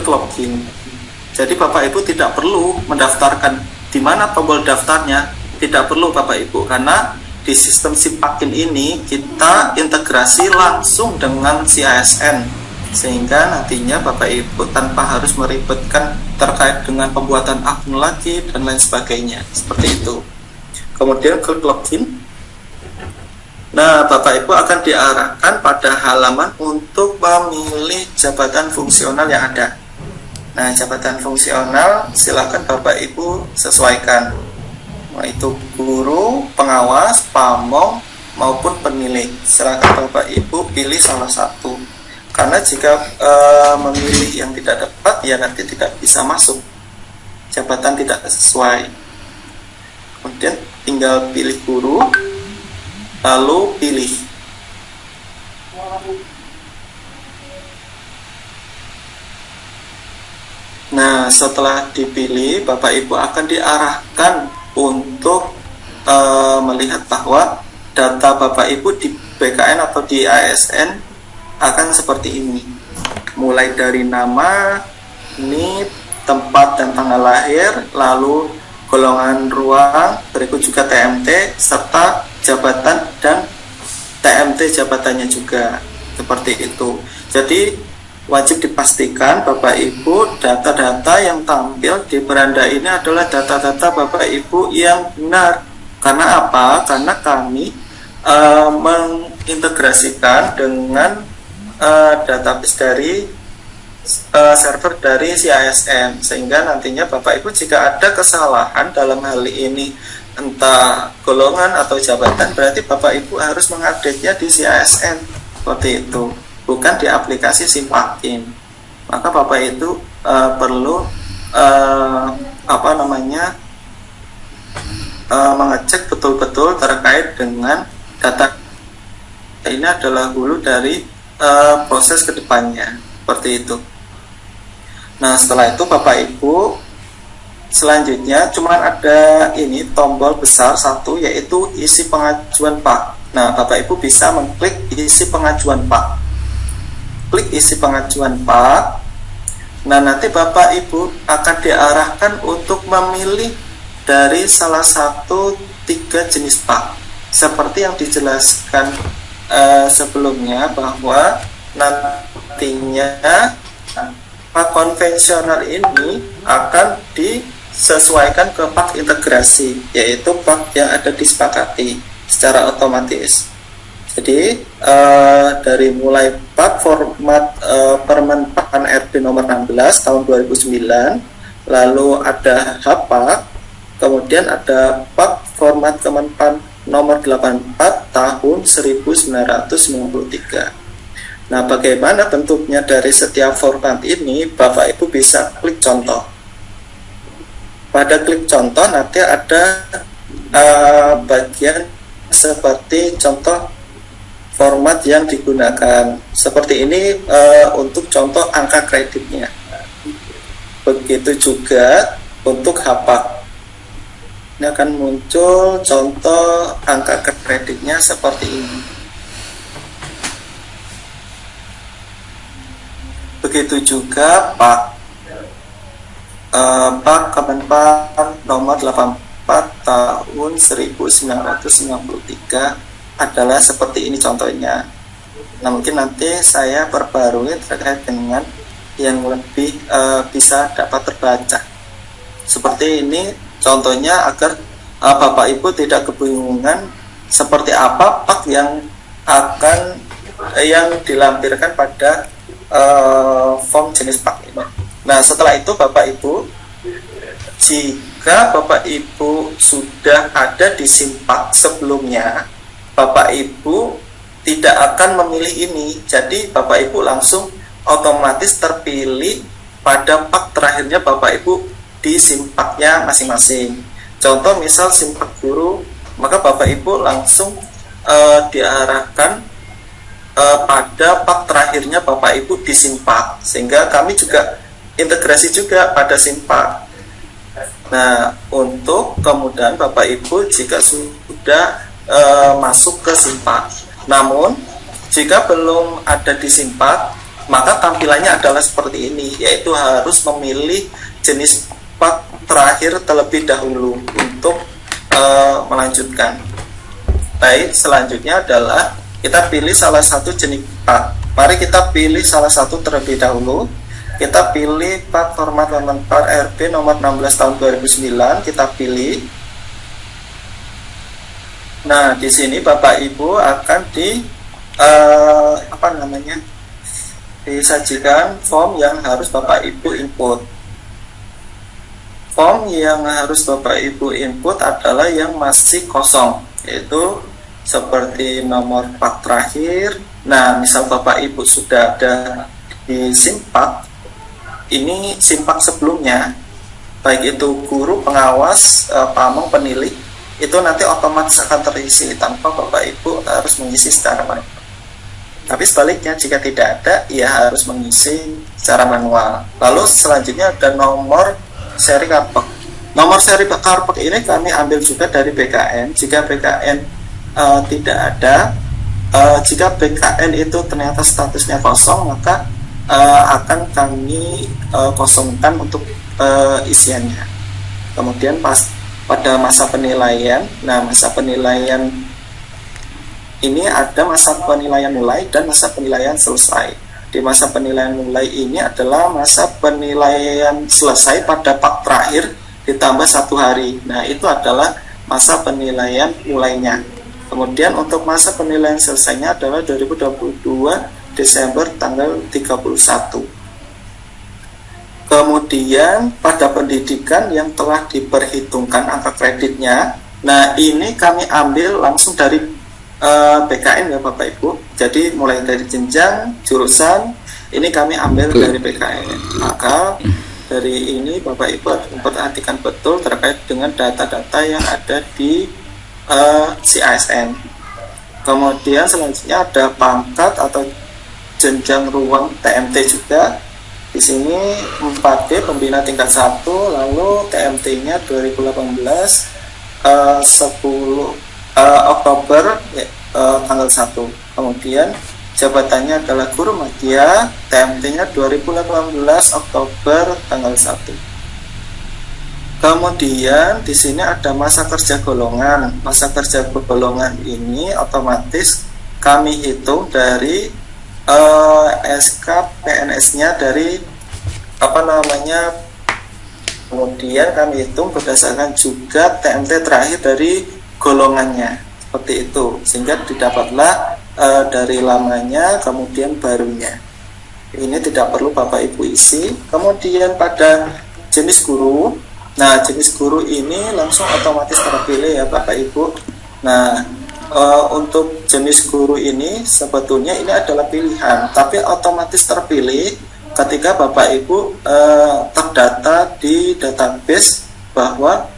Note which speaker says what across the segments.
Speaker 1: klik login. Jadi Bapak Ibu tidak perlu mendaftarkan di mana tombol daftarnya, tidak perlu Bapak Ibu, karena di sistem Sipakin ini kita integrasi langsung dengan si ASN, sehingga nantinya Bapak Ibu tanpa harus meribetkan terkait dengan pembuatan akun lagi dan lain sebagainya, seperti itu. Kemudian klik login. Nah, Bapak Ibu akan diarahkan pada halaman untuk memilih jabatan fungsional yang ada. Nah, jabatan fungsional silakan Bapak Ibu sesuaikan, yaitu guru, pengawas, pamong, maupun penilik. Silakan Bapak Ibu pilih salah satu, karena jika memilih yang tidak tepat, ya nanti tidak bisa masuk, jabatan tidak sesuai. Kemudian tinggal pilih guru, lalu pilih. Nah, setelah dipilih, Bapak Ibu akan diarahkan untuk melihat bahwa data Bapak Ibu di BKN atau di ASN akan seperti ini. Mulai dari nama, NIP, tempat dan tanggal lahir, lalu golongan ruang, berikut juga TMT, serta jabatan dan TMT jabatannya juga. Seperti itu. Jadi wajib dipastikan Bapak Ibu data-data yang tampil di beranda ini adalah data-data Bapak Ibu yang benar. Karena apa? Karena kami mengintegrasikan dengan database dari server dari si ASN, sehingga nantinya Bapak Ibu jika ada kesalahan dalam hal ini entah golongan atau jabatan, berarti Bapak Ibu harus mengupdate-nya di si ASN, seperti itu, bukan di aplikasi Sipakin. Maka Bapak itu perlu mengecek betul-betul terkait dengan data ini adalah hulu dari proses kedepannya, seperti itu. Nah, setelah itu Bapak Ibu selanjutnya cuma ada ini tombol besar satu, yaitu isi pengajuan Pak. Nah, Bapak Ibu bisa mengklik isi pengajuan Pak. Klik isi pengajuan Pak. Nah, nanti Bapak Ibu akan diarahkan untuk memilih dari salah satu 3 jenis Pak, seperti yang dijelaskan sebelumnya, bahwa nantinya Pak konvensional ini akan disesuaikan ke Pak integrasi, yaitu Pak yang ada disepakati secara otomatis. Jadi dari mulai Pak format Permen PAN RB nomor 16 tahun 2009, lalu ada HPAK, kemudian ada Pak format Kemenpan nomor 84 tahun 1993. Nah, bagaimana bentuknya dari setiap format ini? Bapak Ibu bisa klik contoh. Pada klik contoh nanti ada bagian seperti contoh format yang digunakan. Seperti ini untuk contoh angka kreditnya. Begitu juga untuk HPAK. Ini akan muncul contoh angka kreditnya seperti ini. Begitu juga Pak Kemenpan nomor 84 tahun 1993 adalah seperti ini contohnya. Nah, mungkin nanti saya perbarui terkait dengan yang lebih bisa dapat terbaca. Seperti ini contohnya, agar Bapak Ibu tidak kebingungan seperti apa Pak yang dilampirkan pada form jenis Pak ini. Nah, setelah itu Bapak Ibu, jika Bapak Ibu sudah ada di Simpak sebelumnya, Bapak Ibu tidak akan memilih ini. Jadi Bapak Ibu langsung otomatis terpilih pada Pak terakhirnya Bapak Ibu di Simpaknya masing-masing. Contoh misal Simpak guru, maka Bapak Ibu langsung diarahkan pada Pak terakhirnya Bapak Ibu di Simpak, sehingga kami juga integrasi juga pada Simpak. Nah, untuk kemudian Bapak Ibu jika sudah masuk ke Simpak, namun jika belum ada di Simpak, maka tampilannya adalah seperti ini, yaitu harus memilih jenis part terakhir terlebih dahulu untuk melanjutkan. Baik, selanjutnya adalah kita pilih salah satu jenis part. Mari kita pilih salah satu terlebih dahulu. Kita pilih part format lemon part RP nomor 16 tahun 2009. Kita pilih. Nah, di sini Bapak Ibu akan disajikan form yang harus Bapak Ibu input. Form yang harus Bapak Ibu input adalah yang masih kosong, yaitu seperti nomor part terakhir. Nah, misal Bapak Ibu sudah ada di simpak, ini simpak sebelumnya, baik itu guru, pengawas, pamong, penilai, itu nanti otomatis akan terisi tanpa Bapak Ibu harus mengisi secara manual. Tapi sebaliknya, jika tidak ada, ya harus mengisi secara manual. Lalu selanjutnya ada nomor seri karpet. Nomor seri karpet ini kami ambil juga dari BKN. Jika BKN tidak ada, jika BKN itu ternyata statusnya kosong, maka akan kami kosongkan untuk isiannya. Kemudian pada masa penilaian, nah masa penilaian ini ada masa penilaian mulai dan masa penilaian selesai. Di masa penilaian mulai ini adalah masa penilaian selesai pada part terakhir ditambah 1 hari. Nah, itu adalah masa penilaian mulainya. Kemudian untuk masa penilaian selesainya adalah 2022 Desember tanggal 31. Kemudian pada pendidikan yang telah diperhitungkan angka kreditnya, nah ini kami ambil langsung dari BKN ya Bapak Ibu. Jadi mulai dari jenjang, jurusan, ini kami ambil dari BKN. Maka dari ini Bapak Ibu harus memperhatikan betul terkait dengan data-data yang ada di CASN. Kemudian selanjutnya ada pangkat atau jenjang ruang TMT juga. Di sini 4D pembina tingkat 1, lalu TMT-nya 2018 Oktober tanggal 1. Kemudian jabatannya adalah guru media, TMT-nya 2018 Oktober tanggal 1. Kemudian di sini ada masa kerja golongan. Masa kerja golongan ini otomatis kami hitung dari SK PNS-nya dari kemudian kami hitung berdasarkan juga TMT terakhir dari golongannya, seperti itu, sehingga didapatlah dari lamanya kemudian barunya. Ini tidak perlu Bapak Ibu isi. Kemudian pada jenis guru, nah jenis guru ini langsung otomatis terpilih ya Bapak Ibu. Nah untuk jenis guru ini sebetulnya ini adalah pilihan, tapi otomatis terpilih ketika Bapak Ibu terdata di database bahwa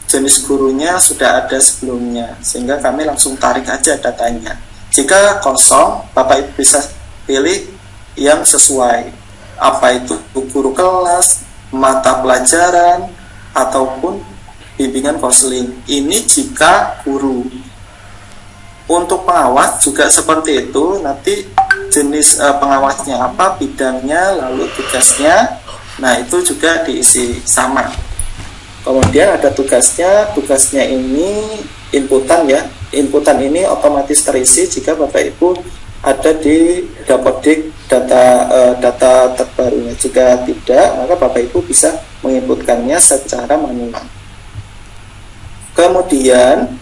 Speaker 1: jenis gurunya sudah ada sebelumnya, sehingga kami langsung tarik aja datanya. Jika kosong, Bapak Ibu bisa pilih yang sesuai, apa itu guru kelas, mata pelajaran, ataupun bimbingan konseling. Ini jika guru. Untuk pengawas juga seperti itu, nanti jenis pengawasnya apa, bidangnya, lalu tugasnya, nah itu juga diisi sama. Kemudian ada tugasnya ini inputan ya, inputan ini otomatis terisi jika Bapak Ibu ada di Dapodik data terbarunya. Jika tidak, maka Bapak Ibu bisa menginputkannya secara manual. Kemudian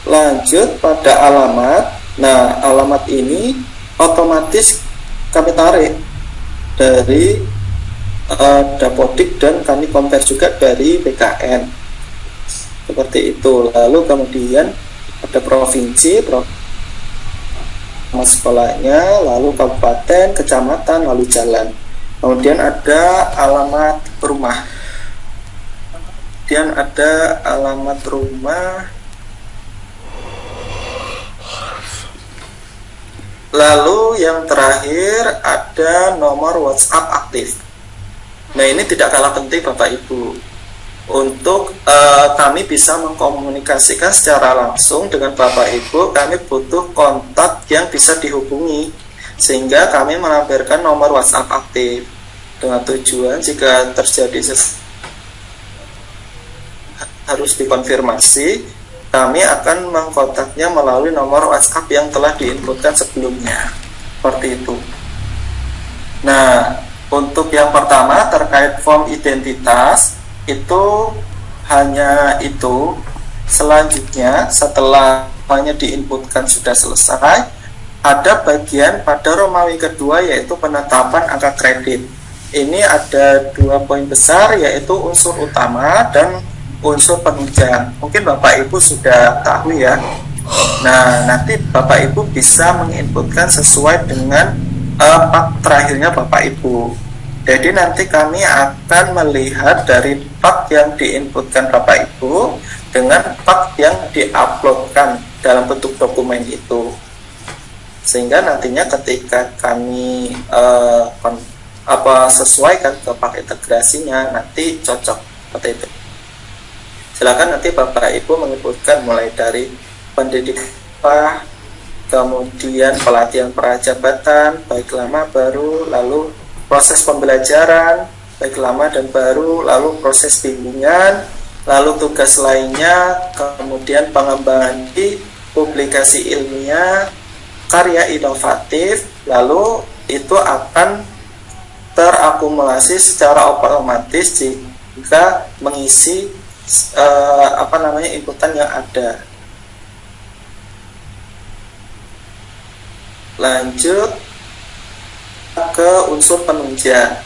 Speaker 1: lanjut pada alamat. Nah, alamat ini otomatis kami tarik dari Dapodik dan kami compare juga dari BKN, seperti itu. Lalu kemudian ada provinsi, nama sekolahnya, lalu kabupaten, kecamatan, lalu jalan. Kemudian ada alamat rumah. Kemudian ada alamat rumah. Lalu yang terakhir ada nomor WhatsApp aktif. Nah, ini tidak kalah penting Bapak Ibu. untuk kami bisa mengkomunikasikan secara langsung dengan Bapak Ibu, kami butuh kontak yang bisa dihubungi, sehingga kami melampirkan nomor WhatsApp aktif dengan tujuan jika terjadi harus dikonfirmasi, kami akan mengkontaknya melalui nomor WhatsApp yang telah diinputkan sebelumnya. Seperti itu. Nah, untuk yang pertama terkait form identitas, itu hanya itu. Selanjutnya, setelah semuanya diinputkan sudah selesai, ada bagian pada Romawi kedua, yaitu penetapan angka kredit. Ini ada 2 poin besar, yaitu unsur utama dan unsur penunjang. Mungkin Bapak Ibu sudah tahu ya. Nah, nanti Bapak Ibu bisa menginputkan sesuai dengan pak terakhirnya Bapak Ibu. Jadi nanti kami akan melihat dari pak yang diinputkan Bapak Ibu dengan pak yang diuploadkan dalam bentuk dokumen itu, sehingga nantinya ketika kami sesuaikan ke pak integrasinya, nanti cocok seperti itu. Silakan nanti Bapak Ibu menginputkan mulai dari pendidikan, kemudian pelatihan prajabatan baik lama baru, lalu proses pembelajaran baik lama dan baru, lalu proses bimbingan, lalu tugas lainnya, kemudian pengembangan di publikasi ilmiah, karya inovatif, lalu itu akan terakumulasi secara otomatis jika mengisi inputan yang ada. Lanjut ke unsur penunjang.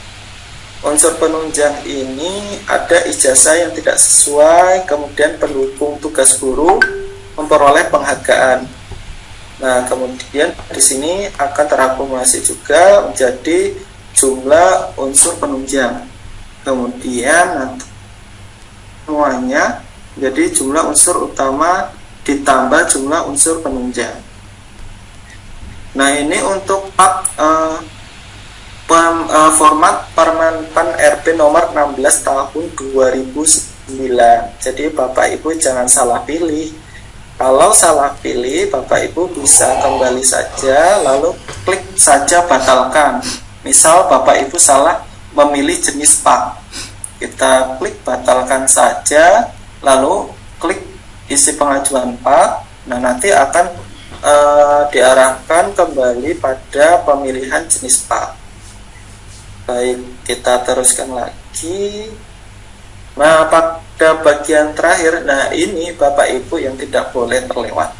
Speaker 1: Unsur penunjang ini ada ijazah yang tidak sesuai, kemudian pendukung tugas guru memperoleh penghargaan. Nah, kemudian di sini akan terakumulasi juga menjadi jumlah unsur penunjang. Kemudian nanti semuanya jadi jumlah unsur utama ditambah jumlah unsur penunjang. Nah, ini untuk format Permenpan RP nomor 16 tahun 2009. Jadi Bapak Ibu jangan salah pilih. Kalau salah pilih, Bapak Ibu bisa kembali saja lalu klik saja batalkan. Misal Bapak Ibu salah memilih jenis pak, kita klik batalkan saja, lalu klik isi pengajuan pak. Nah, nanti akan diarahkan kembali pada pemilihan jenis pak. Baik, kita teruskan lagi. Nah, pada bagian terakhir, nah ini Bapak Ibu yang tidak boleh terlewat.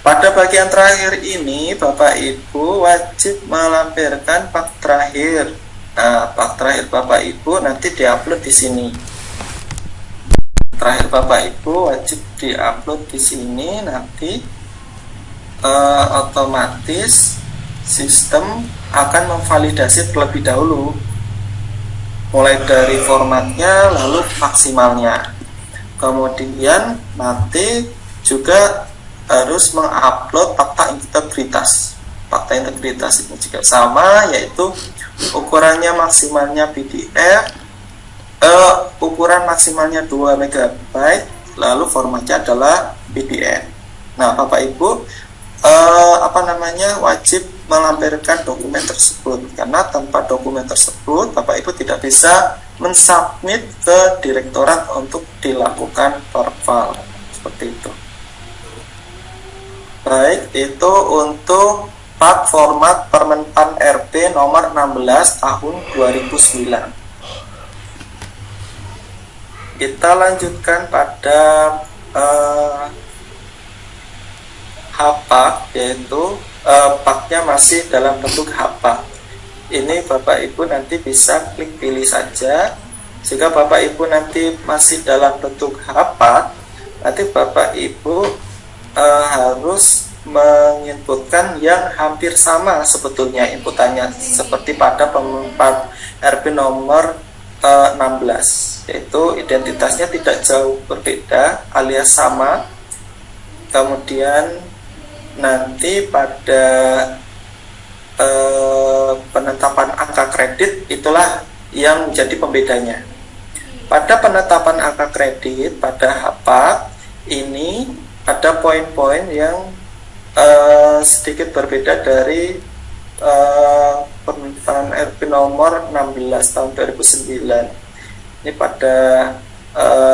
Speaker 1: Pada bagian terakhir ini Bapak Ibu wajib melampirkan pak terakhir. Nah, pak terakhir Bapak Ibu nanti diupload di sini. Terakhir Bapak Ibu wajib diupload di sini, nanti otomatis sistem akan memvalidasi terlebih dahulu, mulai dari formatnya lalu maksimalnya. Kemudian nanti juga harus mengupload fakta integritas. Fakta integritas ini juga sama, yaitu ukurannya maksimalnya PDF, ukuran maksimalnya 2 MB, lalu formatnya adalah PDF. Nah, Bapak Ibu wajib melampirkan dokumen tersebut, karena tanpa dokumen tersebut Bapak Ibu tidak bisa mensubmit ke direktorat untuk dilakukan perval, seperti itu. Baik, itu untuk pak format Permenpan RP nomor 16 tahun 2009. Kita lanjutkan pada HPAK, yaitu paknya masih dalam bentuk HPAK. Ini Bapak Ibu nanti bisa klik pilih saja. Jika Bapak Ibu nanti masih dalam bentuk HPAK, nanti Bapak Ibu harus menginputkan yang hampir sama sebetulnya inputannya, seperti pada Permenpan RP nomor 16, yaitu identitasnya tidak jauh berbeda alias sama. Kemudian nanti pada penetapan angka kredit itulah yang menjadi pembedanya. pada penetapan angka kredit pada HAPAK ini ada poin-poin yang sedikit berbeda dari permintaan RP nomor 16 tahun 2009. Ini pada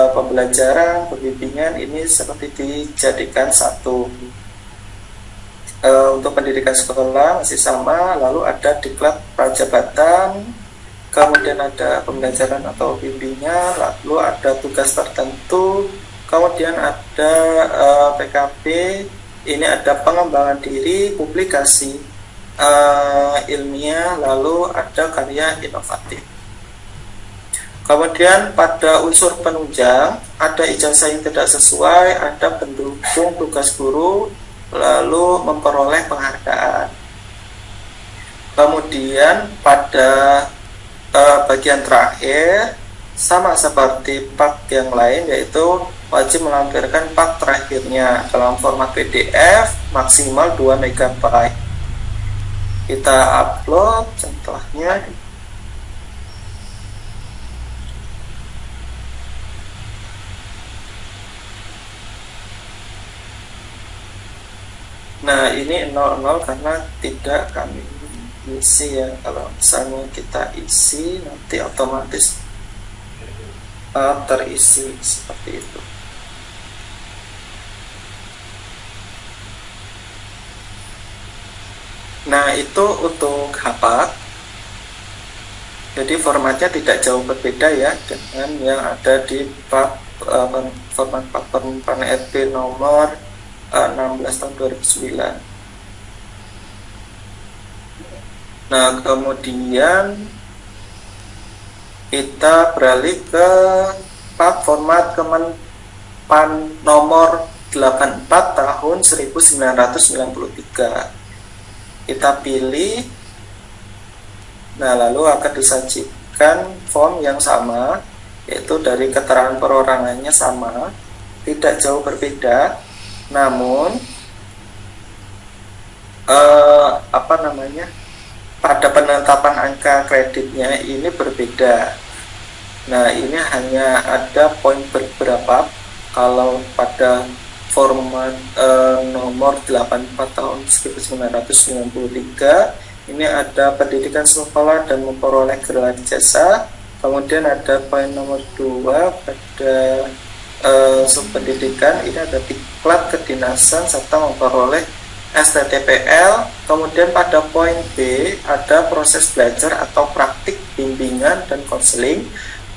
Speaker 1: pembelajaran, pembimbingan ini seperti dijadikan satu. Untuk pendidikan sekolah masih sama, lalu ada diklat prajabatan, kemudian ada pembelajaran atau bimbingan, lalu ada tugas tertentu, kemudian ada PKB, ini ada pengembangan diri, publikasi ilmiah, lalu ada karya inovatif. Kemudian pada unsur penunjang ada ijazah yang tidak sesuai, ada pendukung tugas guru, lalu memperoleh penghargaan. Kemudian pada bagian terakhir sama seperti pak yang lain, yaitu wajib melampirkan pak terakhirnya dalam format PDF maksimal 2 MB. Kita upload contohnya. Nah, ini 00 karena tidak kami isi ya. Kalau misalnya kita isi, nanti otomatis terisi seperti itu. Nah, itu untuk HAPAK. Jadi formatnya tidak jauh berbeda ya dengan yang ada di format pak permintaan RP nomor 16 tahun 2009. Nah, kemudian kita beralih ke pak format Kemenpan nomor 84 tahun 1993. Kita pilih. Nah, lalu akan disajikan form yang sama, yaitu dari keterangan perorangannya sama, tidak jauh berbeda, namun pada penetapan angka kreditnya ini berbeda. Nah, ini hanya ada poin beberapa. Kalau pada format nomor 84 tahun 1993 ini ada pendidikan sekolah dan memperoleh gelar jasa. Kemudian ada poin nomor 2 pada subpendidikan, ini ada diklat kedinasan serta memperoleh STTPL. Kemudian pada poin B ada proses belajar atau praktik bimbingan dan konseling.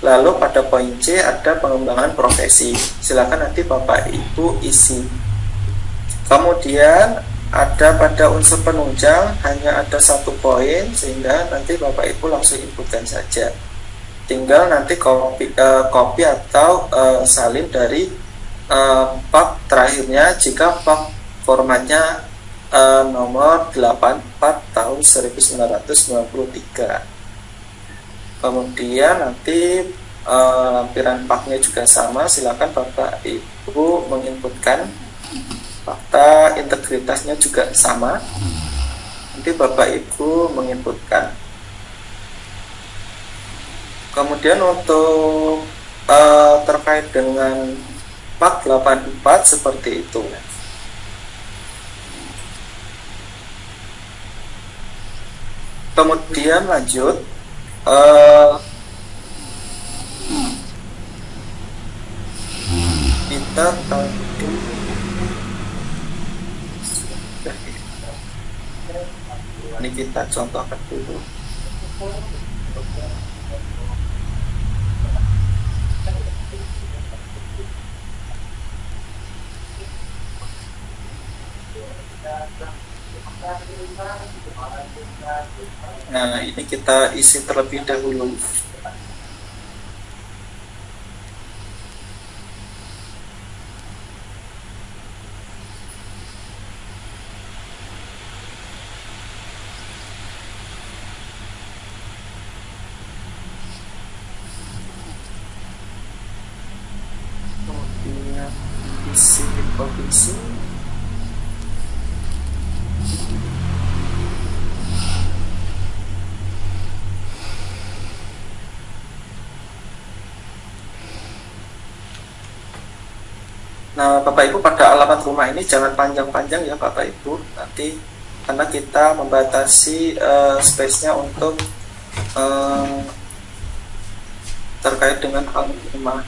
Speaker 1: Lalu pada poin C ada pengembangan profesi. Silakan nanti Bapak Ibu isi. Kemudian ada pada unsur penunjang hanya ada 1 poin, sehingga nanti Bapak Ibu langsung inputkan saja. Tinggal nanti copy atau salin dari pak terakhirnya jika pak formatnya nomor 84 tahun 1993. Kemudian nanti lampiran paknya juga sama, silakan Bapak Ibu menginputkan. Fakta integritasnya juga sama, nanti Bapak Ibu menginputkan. Kemudian untuk terkait dengan pak 84 seperti itu. Kemudian lanjut, kita tadi ini kita contohkan dulu. Nah, ini kita isi terlebih dahulu. Kemudian isi provinsi. Nah, Bapak Ibu pada alamat rumah ini jangan panjang-panjang ya Bapak Ibu, nanti karena kita membatasi space-nya untuk terkait dengan alamat rumah.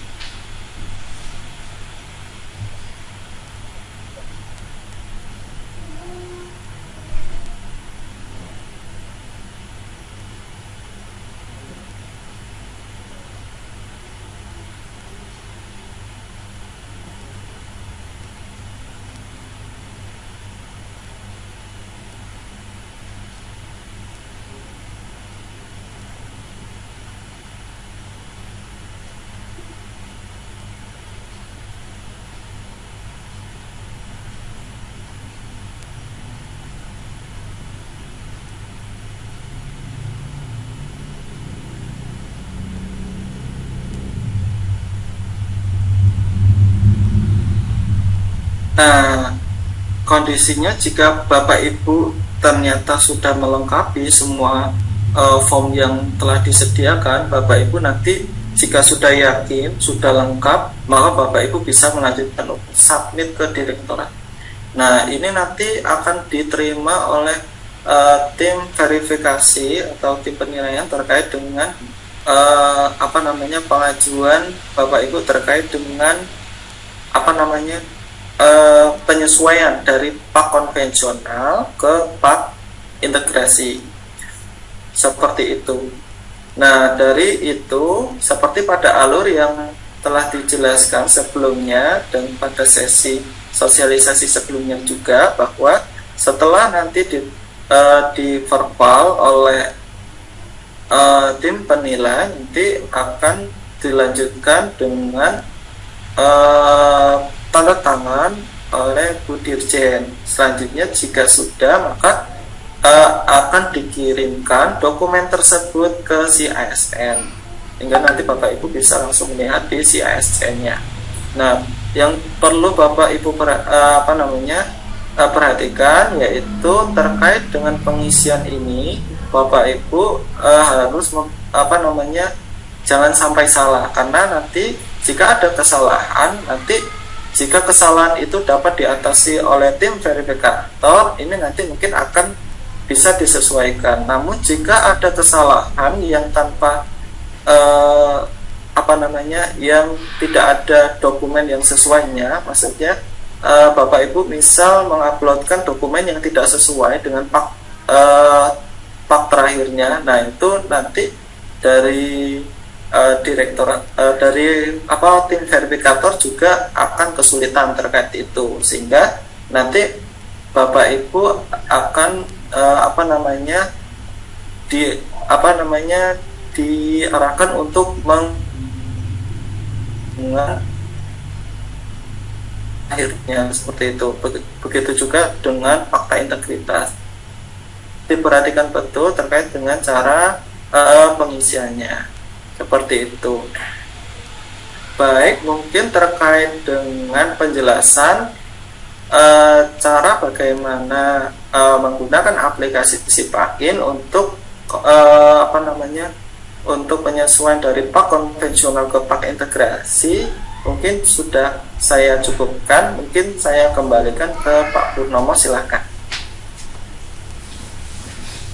Speaker 1: Nah, kondisinya jika Bapak Ibu ternyata sudah melengkapi semua form yang telah disediakan, Bapak Ibu nanti jika sudah yakin, sudah lengkap, maka Bapak Ibu bisa melanjutkan submit ke direktorat. Nah, ini nanti akan diterima oleh tim verifikasi atau tim penilaian terkait dengan pengajuan Bapak Ibu terkait dengan penyesuaian dari pak konvensional ke pak integrasi, seperti itu. Nah, dari itu seperti pada alur yang telah dijelaskan sebelumnya dan pada sesi sosialisasi sebelumnya juga, bahwa setelah nanti di verbal oleh tim penilai, nanti akan dilanjutkan dengan tanda tangan oleh Bu Dirjen. Selanjutnya jika sudah, maka akan dikirimkan dokumen tersebut ke si ASN, hingga nanti Bapak Ibu bisa langsung melihat di si ASN-nya. Nah, yang perlu Bapak Ibu perhatikan yaitu terkait dengan pengisian ini, Bapak Ibu harus jangan sampai salah, karena nanti jika ada kesalahan, nanti jika kesalahan itu dapat diatasi oleh tim verifikator, ini nanti mungkin akan bisa disesuaikan. Namun jika ada kesalahan yang tanpa yang tidak ada dokumen yang sesuainya, maksudnya Bapak Ibu misal menguploadkan dokumen yang tidak sesuai dengan pak terakhirnya, nah itu nanti dari direktorat dari tim verifikator juga akan kesulitan terkait itu, sehingga nanti Bapak Ibu akan diarahkan untuk akhirnya, seperti itu. Begitu juga dengan fakta integritas, diperhatikan betul terkait dengan cara pengisiannya, seperti itu. Baik, mungkin terkait dengan penjelasan cara bagaimana menggunakan aplikasi Sipakin untuk untuk penyesuaian dari pak konvensional ke pak integrasi, mungkin sudah saya cukupkan. Mungkin saya kembalikan ke Pak Purnomo, silahkan.